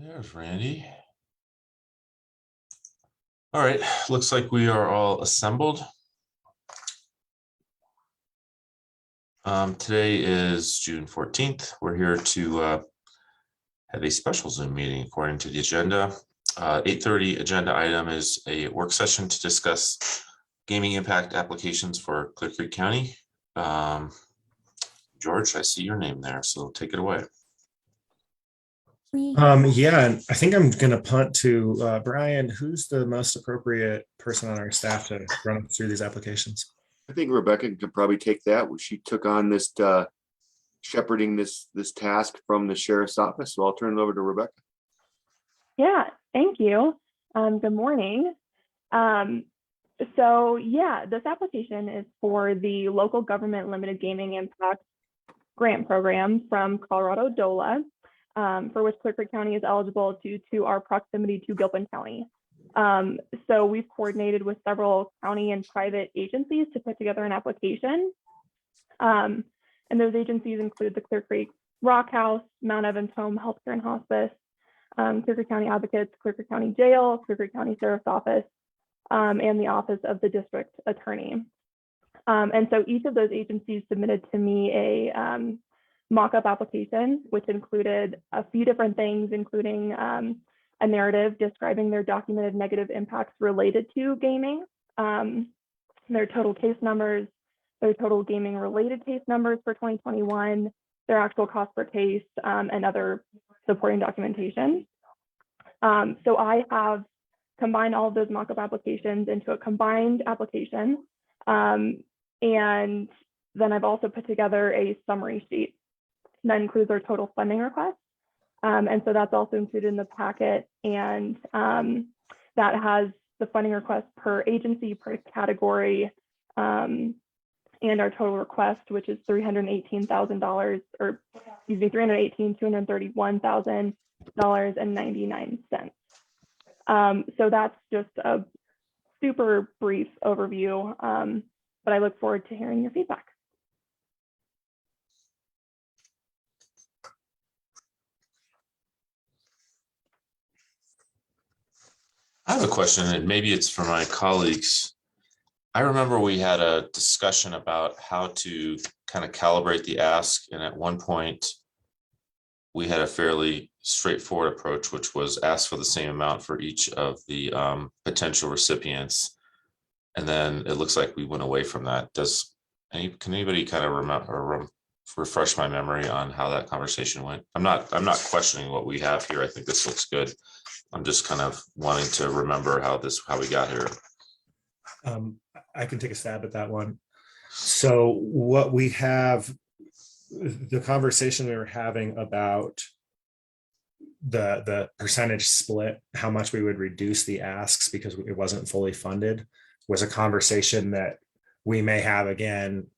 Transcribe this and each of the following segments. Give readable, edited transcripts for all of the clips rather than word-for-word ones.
There's Randy. All right, looks like we are all assembled. Today is June 14th. We're here to have a special Zoom meeting according to the agenda. 8:30 agenda item is a work session to discuss gaming impact applications for Clear Creek County. George, I see your name there, so take it away. Yeah, and I think I'm going to punt to Brian. Who's the most appropriate person on our staff to run through these applications? I think Rebecca could probably take that. She took on this shepherding this task from the sheriff's office. So I'll turn it over to Rebecca. Yeah, thank you. Good morning. So yeah, this application is for the local government limited gaming impact grant program from Colorado DOLA, for which Clear Creek County is eligible due to our proximity to Gilpin County. So we've coordinated with several county and private agencies to put together an application. And those agencies include the Clear Creek Rock House, Mount Evans Home Healthcare and Hospice, Clear Creek County Advocates, Clear Creek County Jail, Clear Creek County Sheriff's Office, and the Office of the District Attorney. And so each of those agencies submitted to me a mock-up application, which included a few different things, including a narrative describing their documented negative impacts related to gaming, their total case numbers, their total gaming related case numbers for 2021, their actual cost per case, and other supporting documentation. So I have combined all of those mock-up applications into a combined application. And then I've also put together a summary sheet that includes our total funding request. And so that's also included in the packet. And that has the funding request per agency, per category, and our total request, which is $318,000, or excuse me, $331,000.99. So that's just a super brief overview, but I look forward to hearing your feedback. I have a question, and maybe it's for my colleagues. I remember we had a discussion about how to kind of calibrate the ask, and at one point we had a fairly straightforward approach, which was ask for the same amount for each of the potential recipients. And then it looks like we went away from that. Can anybody kind of remember or refresh my memory on how that conversation went? I'm not questioning what we have here. I think this looks good. I'm just kind of wanting to remember how we got here. I can take a stab at that one. So what we have, the conversation we were having about the percentage split, how much we would reduce the asks because it wasn't fully funded, was a conversation that we may have again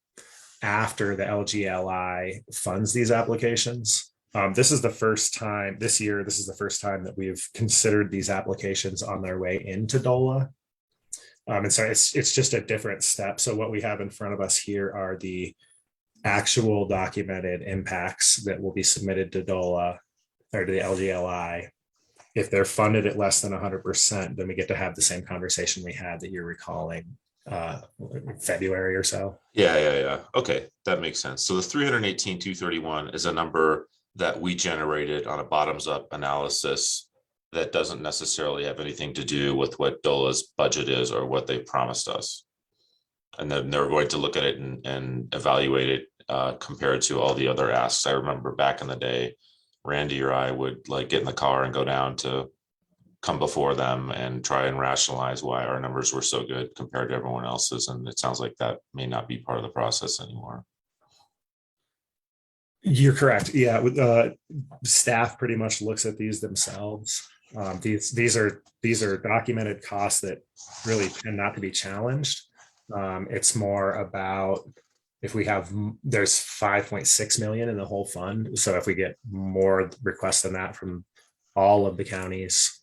after the LGLI funds these applications. This is the first time this year. This is the first time that we've considered these applications on their way into DOLA. And so it's just a different step. So what we have in front of us here are the actual documented impacts that will be submitted to DOLA or to the LGLI. If they're funded at less than 100%, then we get to have the same conversation we had that you're recalling February or so. Yeah. Okay, that makes sense. So the 318,231 is a number that we generated on a bottoms-up analysis that doesn't necessarily have anything to do with what DOLA's budget is or what they promised us. And then they're going to look at it and evaluate it compared to all the other asks. I remember back in the day, Randy or I would like get in the car and go down to come before them and try and rationalize why our numbers were so good compared to everyone else's. And it sounds like that may not be part of the process anymore. You're correct. Yeah, staff pretty much looks at these themselves. These are documented costs that really tend not to be challenged. It's more about if we have, there's 5.6 million in the whole fund. So if we get more requests than that from all of the counties,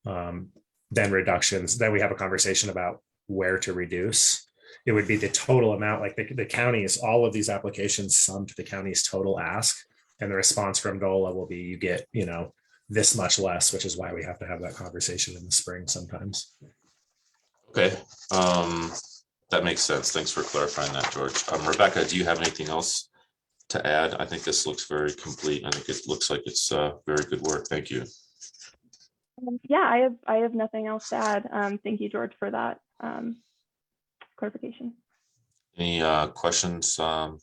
then reductions, then we have a conversation about where to reduce. It would be the total amount, like the counties, all of these applications sum to the county's total ask. And the response from DOLA will be, you get, this much less, which is why we have to have that conversation in the spring sometimes. Okay, that makes sense. Thanks for clarifying that, George. Rebecca, do you have anything else to add? I think this looks very complete. I think it looks like it's very good work. Thank you. Yeah, I have nothing else to add. Thank you, George, for that clarification. Any questions or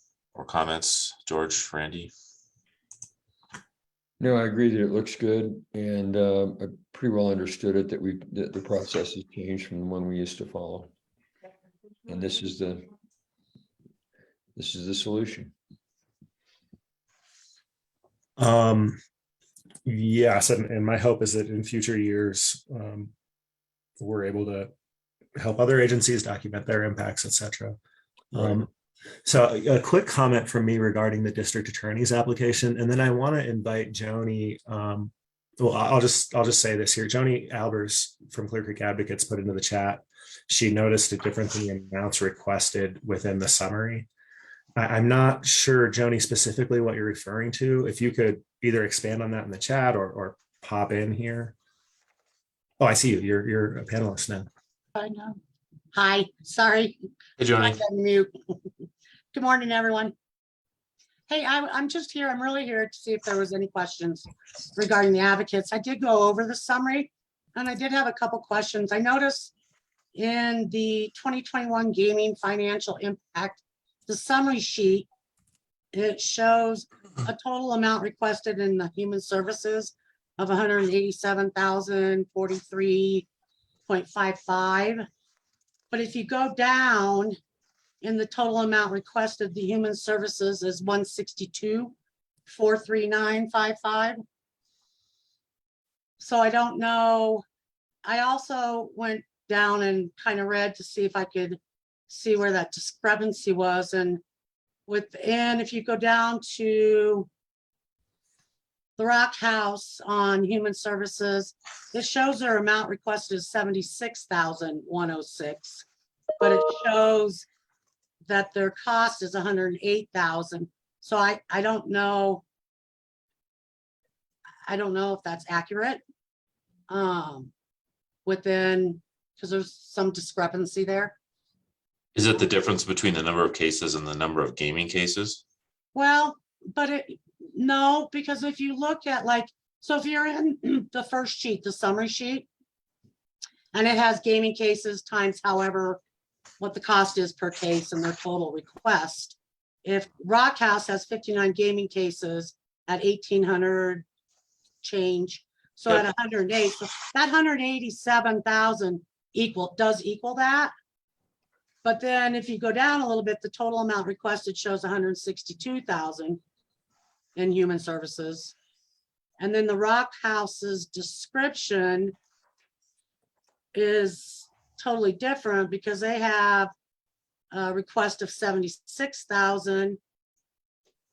comments, George, Randy? No, I agree that it looks good, and I pretty well understood it that the process has changed from the one we used to follow. And this is the solution. Yes, and my hope is that in future years, we're able to help other agencies document their impacts, etc. Right. So a quick comment from me regarding the district attorney's application, and then I want to invite Joni. Well, I'll just say this here. Joni Albers from Clear Creek Advocates put into the chat. She noticed a difference in the amounts requested within the summary. I'm not sure, Joni, specifically what you're referring to. If you could either expand on that in the chat or pop in here. Oh, I see you. You're a panelist now. I know. Hi, sorry. Hey, Joni. I got mute. Good morning, everyone. Hey, I'm just here. I'm really here to see if there was any questions regarding the advocates. I did go over the summary and I did have a couple questions. I noticed in the 2021 gaming financial impact, the summary sheet, it shows a total amount requested in the human services of 187,043.55. But if you go down in the total amount requested, the human services is 162,439.55. So I don't know. I also went down and kind of read to see if I could see where that discrepancy was. And within, if you go down to the Rock House on human services, it shows their amount requested is 76,106, but it shows that their cost is 108,000. So I don't know. I don't know if that's accurate. Within, because there's some discrepancy there. Is it the difference between the number of cases and the number of gaming cases? Well, but no, because if you look at so if you're in the first sheet, the summary sheet, and it has gaming cases times however what the cost is per case and their total request. If Rock House has 59 gaming cases at 1,800 change, so Yep. at 108, so that 187,000 does equal that. But then if you go down a little bit, the total amount requested shows 162,000 in human services. And then the Rock House's description is totally different because they have a request of 76,000,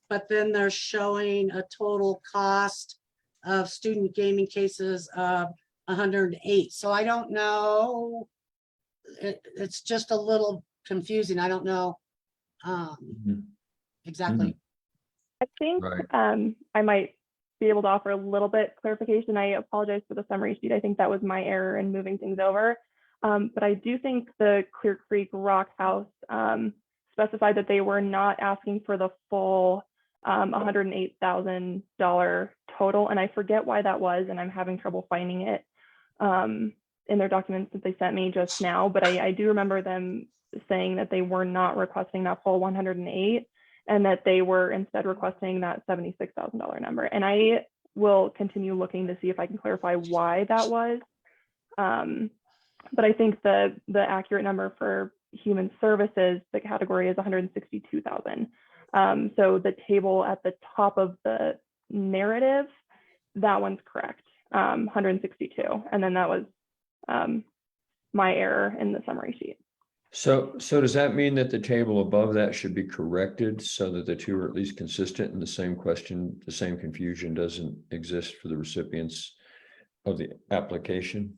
but then they're showing a total cost of student gaming cases of 108. So I don't know. It's just a little confusing. I don't know exactly. I think Right. I might be able to offer a little bit clarification. I apologize for the summary sheet. I think that was my error in moving things over. But I do think the Clear Creek Rock House specified that they were not asking for the full $108,000 total. And I forget why that was, and I'm having trouble finding it in their documents that they sent me just now. But I do remember them saying that they were not requesting that full 108 and that they were instead requesting that $76,000 number. And I will continue looking to see if I can clarify why that was. But I think the accurate number for human services, the category is 162,000. So the table at the top of the narrative, that one's correct, 162. And then that was my error in the summary sheet. So does that mean that the table above that should be corrected so that the two are at least consistent and the same question, the same confusion doesn't exist for the recipients of the application?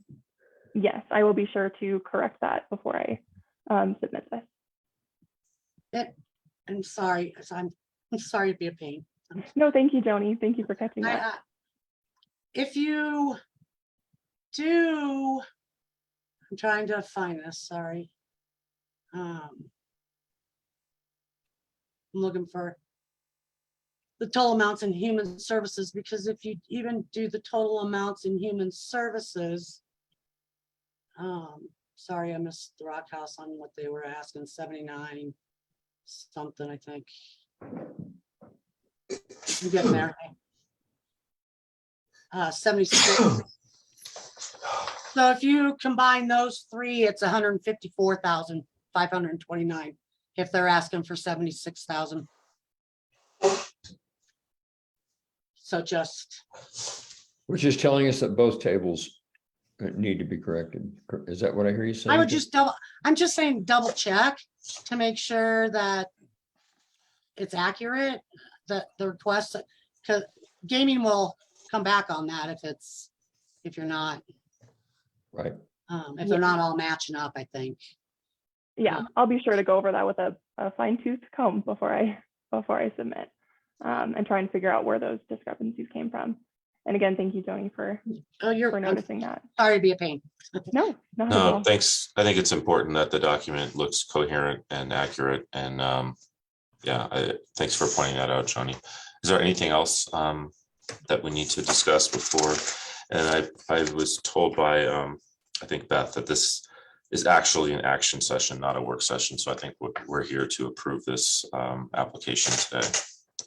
Yes, I will be sure to correct that before I submit this. I'm sorry. I'm sorry to be a pain. No, thank you, Joni. Thank you for catching that. if you do, I'm trying to find this, sorry. I'm looking for the total amounts in human services, because if you even do the total amounts in human services, sorry, I missed the Rock House on what they were asking, 79 something, I think. I'm getting there. 76. So if you combine those three, it's 154,529 if they're asking for 76,000. So just, Which is telling us that both tables need to be corrected. Is that what I hear you saying? I would just I'm just saying double check to make sure that it's accurate, that the request, because gaming will come back on that if you're not, Right. if they're not all matching up, I think. Yeah, I'll be sure to go over that with a fine tooth comb before I submit, and try and figure out where those discrepancies came from. And again, thank you, Joni, for Oh, for noticing that. sorry to be a pain. No, not at No, all. thanks. I think it's important that the document looks coherent and accurate. And yeah, thanks for pointing that out, Joni. Is there anything else that we need to discuss before? And I was told by I think Beth that this is actually an action session, not a work session. So I think we're here to approve this application today.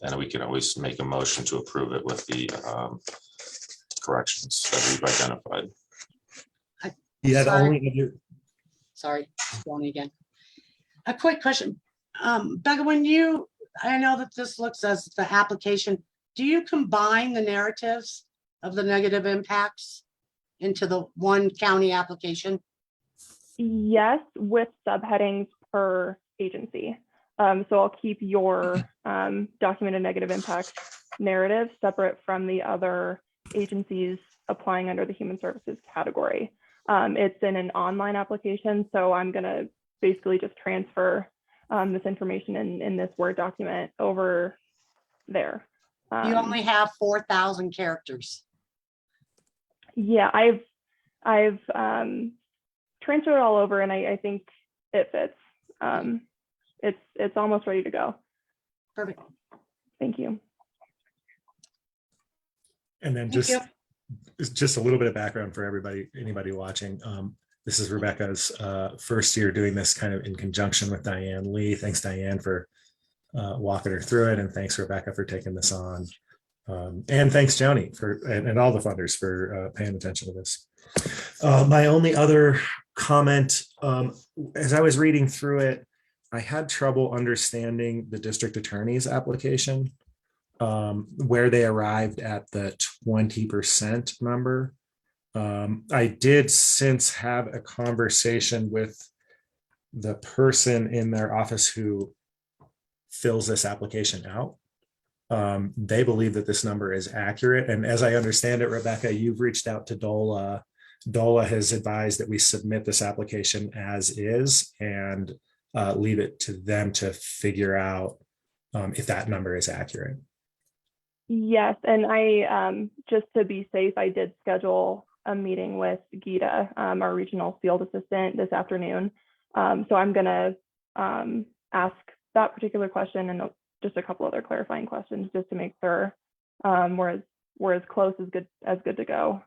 And we can always make a motion to approve it with the corrections that we've identified. Yeah, the Sorry. only other, Sorry, Tony again. A quick question. Becca, I know that this looks as the application, do you combine the narratives of the negative impacts into the one county application? Yes, with subheadings per agency. So I'll keep your documented negative impact narrative separate from the other agencies applying under the human services category. It's in an online application, so I'm going to basically just transfer this information in this Word document over there. You only have 4,000 characters. Yeah, I've transferred it all over, and I think it fits. It's almost ready to go. Perfect. Thank you. and then Thank you. just a little bit of background for anybody watching. This is Rebecca's first year doing this kind of in conjunction with Diane Lee. Thanks, Diane, for walking her through it. And thanks, Rebecca, for taking this on. And thanks, Joni, and all the funders for paying attention to this. My only other comment, as I was reading through it, I had trouble understanding the district attorney's application, where they arrived at the 20% number. I did since have a conversation with the person in their office who fills this application out. They believe that this number is accurate. And as I understand it, Rebecca, you've reached out to DOLA. DOLA has advised that we submit this application as is and leave it to them to figure out if that number is accurate. Yes, and I just to be safe, I did schedule a meeting with Gita, our regional field assistant, this afternoon. So I'm going to ask that particular question and just a couple other clarifying questions just to make sure we're as close as good to go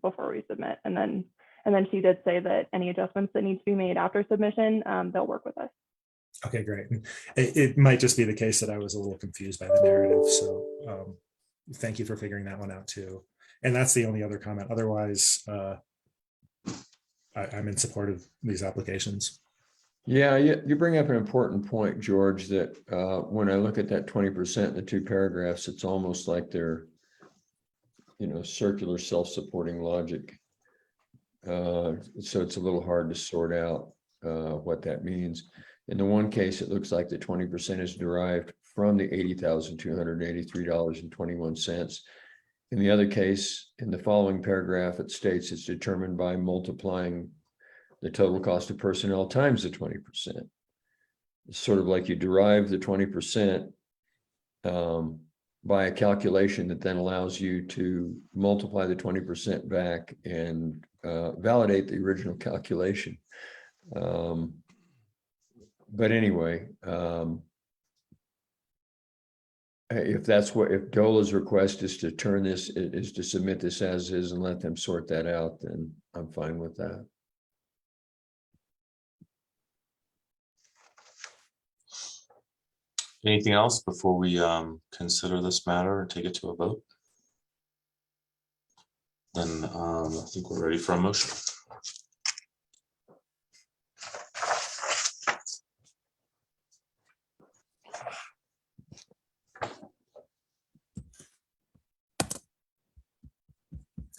before we submit. And then she did say that any adjustments that need to be made after submission, they'll work with us. Okay, great. It might just be the case that I was a little confused by the narrative. So thank you for figuring that one out too. And that's the only other comment. Otherwise, I'm in support of these applications. Yeah, you bring up an important point, George, that when I look at that 20% in the two paragraphs, it's almost like they're, circular self-supporting logic. So it's a little hard to sort out what that means. In the one case, it looks like the 20% is derived from the $80,283.21. In the other case, in the following paragraph, it states it's determined by multiplying the total cost of personnel times the 20%. It's sort of like you derive the 20% by a calculation that then allows you to multiply the 20% back and validate the original calculation. But anyway, if DOLA's request is to turn this, is to submit this as is and let them sort that out, then I'm fine with that. Anything else before we consider this matter and take it to a vote? Then I think we're ready for a motion.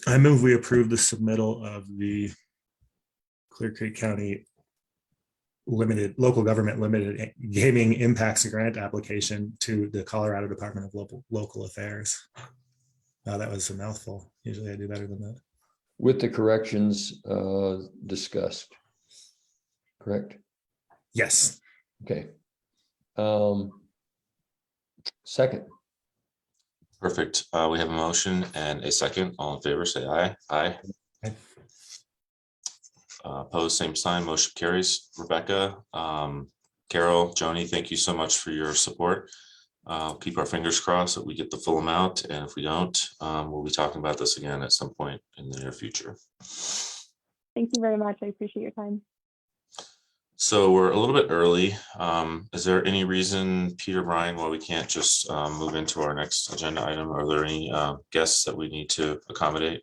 I move we approve the submittal of the Clear Creek County local government limited gaming impacts grant application to the Colorado Department of Local Affairs. That was a mouthful. Usually I do better than that. With the corrections discussed. Correct? Yes. Okay. Second. Perfect. We have a motion and a second. All in favor, say aye. Aye. Aye. Opposed, same sign. Motion carries. Rebecca, Carol, Joni, thank you so much for your support. Keep our fingers crossed that we get the full amount, and if we don't, we'll be talking about this again at some point in the near future. Thank you very much. I appreciate your time. So we're a little bit early. Is there any reason, Peter, Brian, why we can't just move into our next agenda item? Are there any guests that we need to accommodate?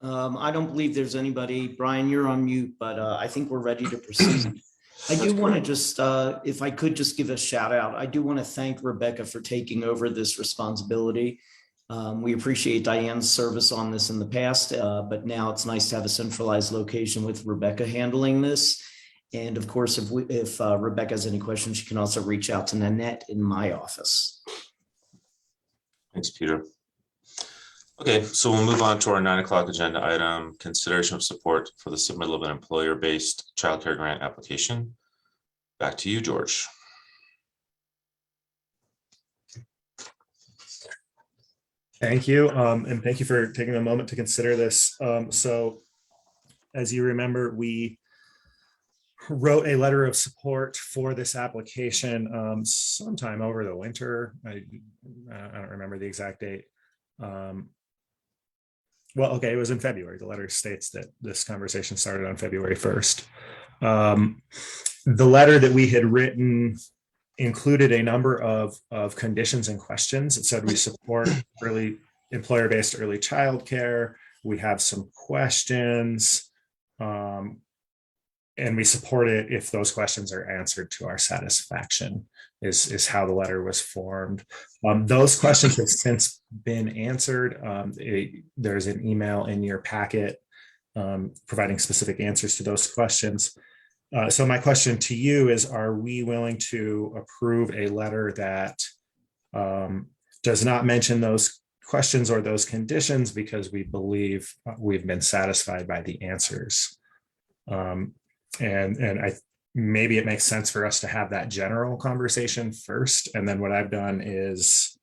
I don't believe there's anybody. Brian, you're on mute, but I think we're ready to proceed. I do want to just, if I could just give a shout out, I do want to thank Rebecca for taking over this responsibility. We appreciate Diane's service on this in the past, but now it's nice to have a centralized location with Rebecca handling this. And of course, if Rebecca has any questions, she can also reach out to Nanette in my office. Thanks, Peter. Okay, so we'll move on to our 9 o'clock agenda item, consideration of support for the submittal of an employer-based childcare grant application. Back to you, George. Thank you. And thank you for taking a moment to consider this. So as you remember, we wrote a letter of support for this application sometime over the winter. I don't remember the exact date. Well, okay, it was in February. The letter states that this conversation started on February 1st. The letter that we had written included a number of conditions and questions. It said we support employer-based early childcare. We have some questions, and we support it if those questions are answered to our satisfaction, is how the letter was formed. Those questions have since been answered. There's an email in your packet providing specific answers to those questions. So my question to you is, are we willing to approve a letter that does not mention those questions or those conditions because we believe we've been satisfied by the answers? And maybe it makes sense for us to have that general conversation first. And then what I've done is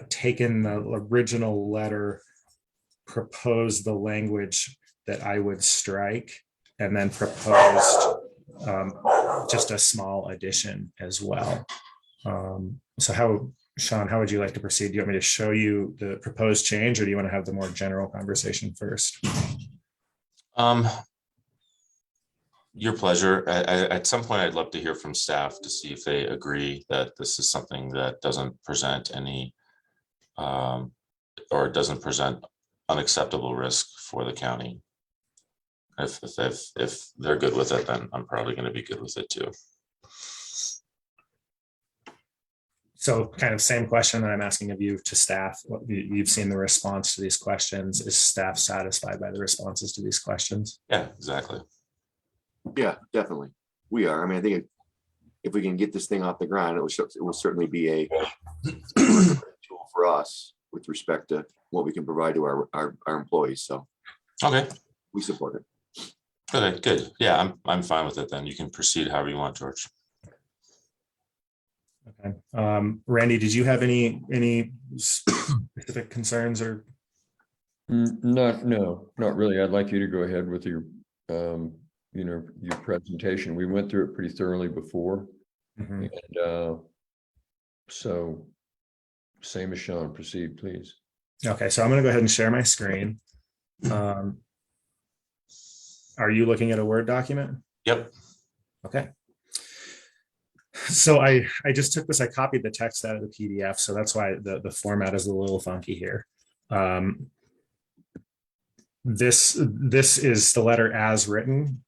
taken the original letter, proposed the language that I would strike, and then proposed just a small addition as well. So Sean, how would you like to proceed? Do you want me to show you the proposed change, or do you want to have the more general conversation first? Your pleasure. At some point, I'd love to hear from staff to see if they agree that this is something that doesn't present any or doesn't present unacceptable risk for the county. If they're good with it, then I'm probably going to be good with it too. So kind of same question that I'm asking of you to staff. You've seen the response to these questions. Is staff satisfied by the responses to these questions? Yeah, exactly. Yeah, definitely. We are. I mean, I think if we can get this thing off the ground, it will certainly be a tool for us with respect to what we can provide to our employees. So Okay. we support it. Okay, good. Yeah, I'm fine with it then. You can proceed however you want, George. Okay. Randy, did you have any specific concerns or? Not really. I'd like you to go ahead with your, your presentation. We went through it pretty thoroughly before. Mhm. And so same as Sean, proceed, please. Okay, so I'm gonna go ahead and share my screen. Are you looking at a Word document? Yep. Okay. So I just took this, I copied the text out of the PDF, so that's why the format is a little funky here. This is the letter as written.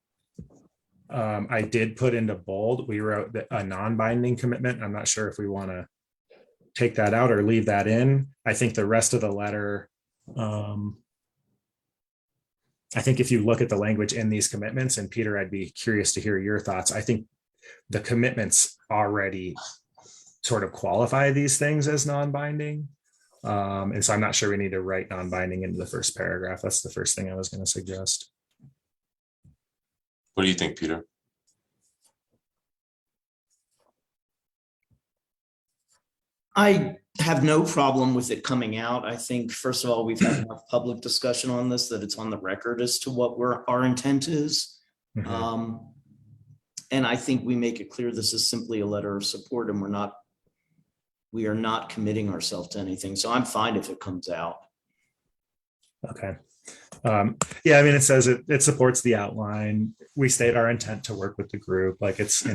I did put into bold, we wrote a non-binding commitment. I'm not sure if we want to take that out or leave that in. I think the rest of the letter, I think if you look at the language in these commitments, and Peter, I'd be curious to hear your thoughts. I think the commitments already sort of qualify these things as non-binding. And so I'm not sure we need to write non-binding into the first paragraph. That's the first thing I was going to suggest. What do you think, Peter? I have no problem with it coming out. I think, first of all, we've had enough public discussion on this that it's on the record as to what our intent is. Mhm. And I think we make it clear this is simply a letter of support, and we are not committing ourselves to anything. So I'm fine if it comes out. Okay. Yeah, I mean, it says it supports the outline. We state our intent to work with the group. Like it's,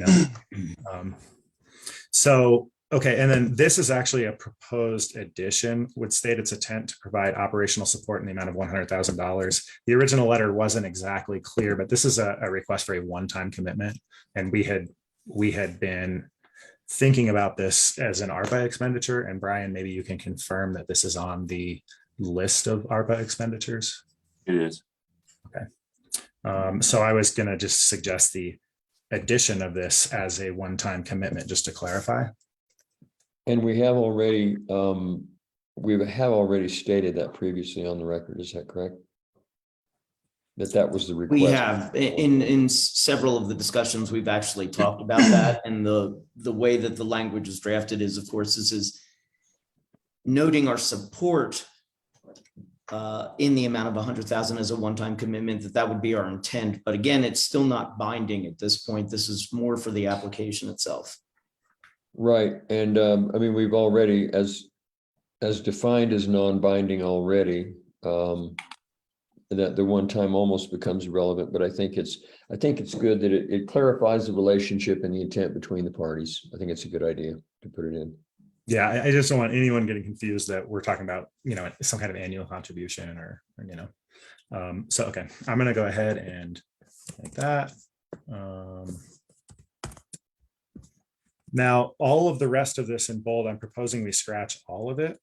so, okay. And then this is actually a proposed addition, would state its intent to provide operational support in the amount of $100,000. The original letter wasn't exactly clear, but this is a request for a one-time commitment. And we had been thinking about this as an ARPA expenditure. And Brian, maybe you can confirm that this is on the list of ARPA expenditures. It is. So I was going to just suggest the addition of this as a one-time commitment, just to clarify. And we have already stated that previously on the record. Is that correct? That was the request. We have in several of the discussions, we've actually talked about that. And the way that the language is drafted is, of course, this is noting our support in the amount of 100,000 as a one-time commitment, that would be our intent. But again, it's still not binding at this point. This is more for the application itself. Right. And I mean, we've already, as defined as non-binding already, that the one time almost becomes irrelevant, but I think it's good that it clarifies the relationship and the intent between the parties. I think it's a good idea to put it in. Yeah, I just don't want anyone getting confused that we're talking about, some kind of annual contribution or so, okay, I'm going to go ahead and like that. Now, all of the rest of this in bold, I'm proposing we scratch all of it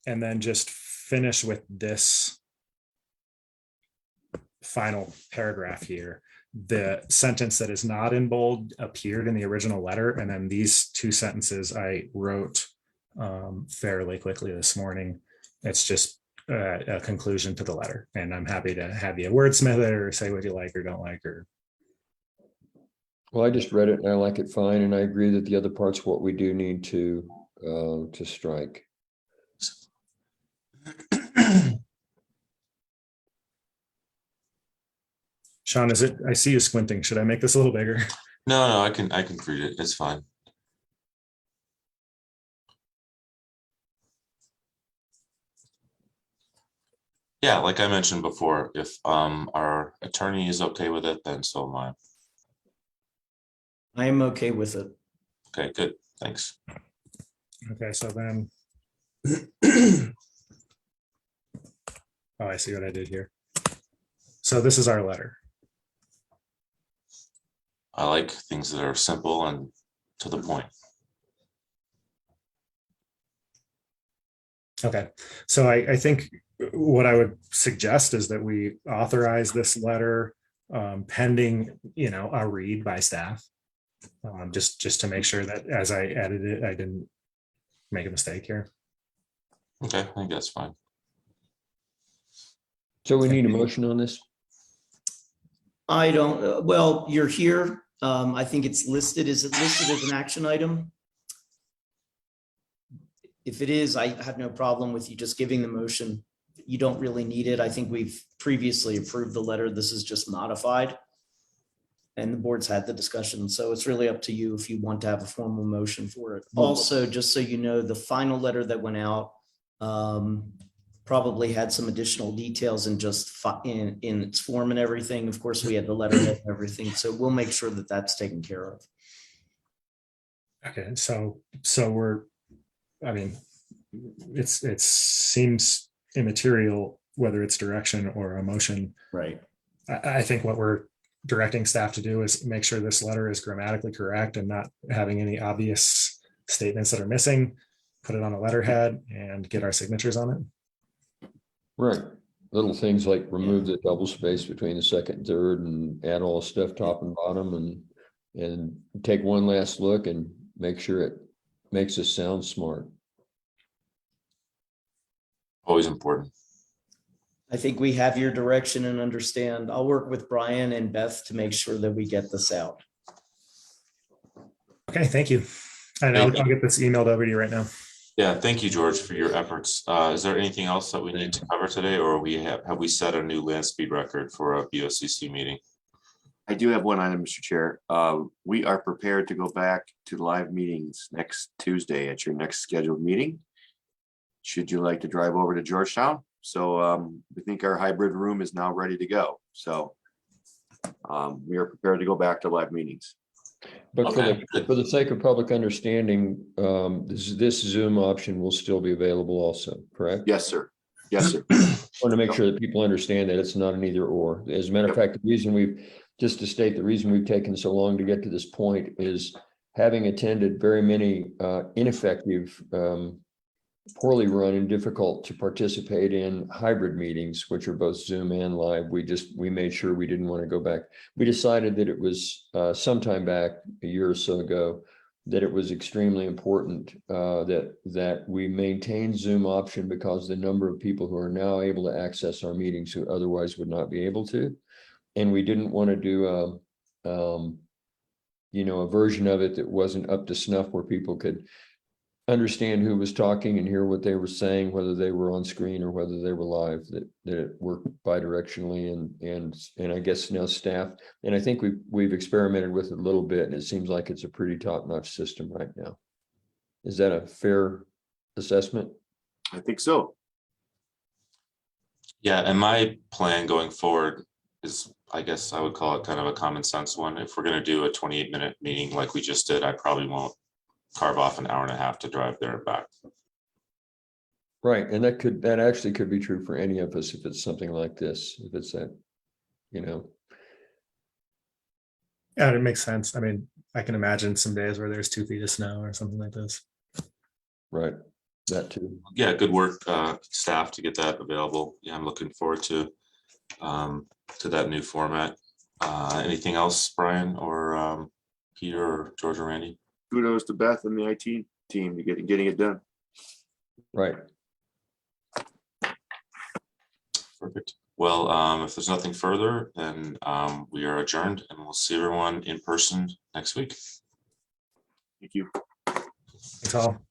and then just finish with this final paragraph here. The sentence that is not in bold appeared in the original letter. And then these two sentences I wrote fairly quickly this morning. It's just a conclusion to the letter. And I'm happy to have you wordsmith it or say what you like or don't like. Or Well, I just read it and I like it fine. And I agree that the other part's what we do need to strike. Sean, I see you squinting. Should I make this a little bigger? No, I can read it. It's fine. Yeah, like I mentioned before, if our attorney is okay with it, then so am I. I am okay with it. Okay, good. Thanks. Okay, so then. Oh, I see what I did here. So this is our letter. I like things that are simple and to the point. Okay, so I think what I would suggest is that we authorize this letter pending, a read by staff. Just to make sure that as I edited it, I didn't make a mistake here. Okay, I think that's fine. So we need a motion on this? I don't, well, you're here. I think it's listed. Is it listed as an action item? If it is, I have no problem with you just giving the motion. You don't really need it. I think we've previously approved the letter. This is just modified. And the board's had the discussion, so it's really up to you if you want to have a formal motion for it. Also, just so you know, the final letter that went out probably had some additional details and just in its form and everything. Of course, we had the letterhead and everything, so we'll make sure that that's taken care of. Okay, so we're, I mean, it seems immaterial whether it's direction or a motion. Right. I think what we're directing staff to do is make sure this letter is grammatically correct and not having any obvious statements that are missing. Put it on a letterhead and get our signatures on it. Right. Little things like remove the double space between the second and third and add all the stuff top and bottom and take one last look and make sure it makes us sound smart. Always important. I think we have your direction and understand. I'll work with Brian and Beth to make sure that we get this out. Okay, thank you. And I'll get this emailed over to you right now. Yeah, thank you, George, for your efforts. Is there anything else that we need to cover today, or have we set a new land speed record for a BOCC meeting? I do have one item, Mr. Chair. We are prepared to go back to live meetings next Tuesday at your next scheduled meeting. Should you like to drive over to Georgetown? So we think our hybrid room is now ready to go. So we are prepared to go back to live meetings. But Okay, for the sake of public understanding, this Zoom option will still be available also, correct? Yes, sir. Yes, sir. I want to make sure that people understand that it's not an either or. As a matter of fact, the reason just to state, the reason we've taken so long to get to this point is having attended very many ineffective, poorly run and difficult to participate in hybrid meetings, which are both Zoom and live. We made sure we didn't want to go back. We decided that it was sometime back a year or so ago that it was extremely important that we maintain Zoom option because the number of people who are now able to access our meetings who otherwise would not be able to. And we didn't want to do a version of it that wasn't up to snuff where people could understand who was talking and hear what they were saying, whether they were on screen or whether they were live, that it worked bidirectionally and I guess now staff, and I think we've experimented with it a little bit and it seems like it's a pretty top-notch system right now. Is that a fair assessment? I think so. Yeah, and my plan going forward is, I guess I would call it kind of a common sense one. If we're going to do a 28-minute meeting like we just did, I probably won't carve off an hour and a half to drive there and back. Right, and that actually could be true for any of us if it's something like this, if it's that, Yeah, it makes sense. I mean, I can imagine some days where there's 2 feet of snow or something like this. right, that too. Yeah, good work, staff, to get that available. Yeah, I'm looking forward to that new format. Anything else, Brian or Peter or George or Randy? Kudos to Beth and the IT team to getting it done. Right. Perfect. Well, if there's nothing further, then we are adjourned and we'll see everyone in person next week. Thank you. That's all.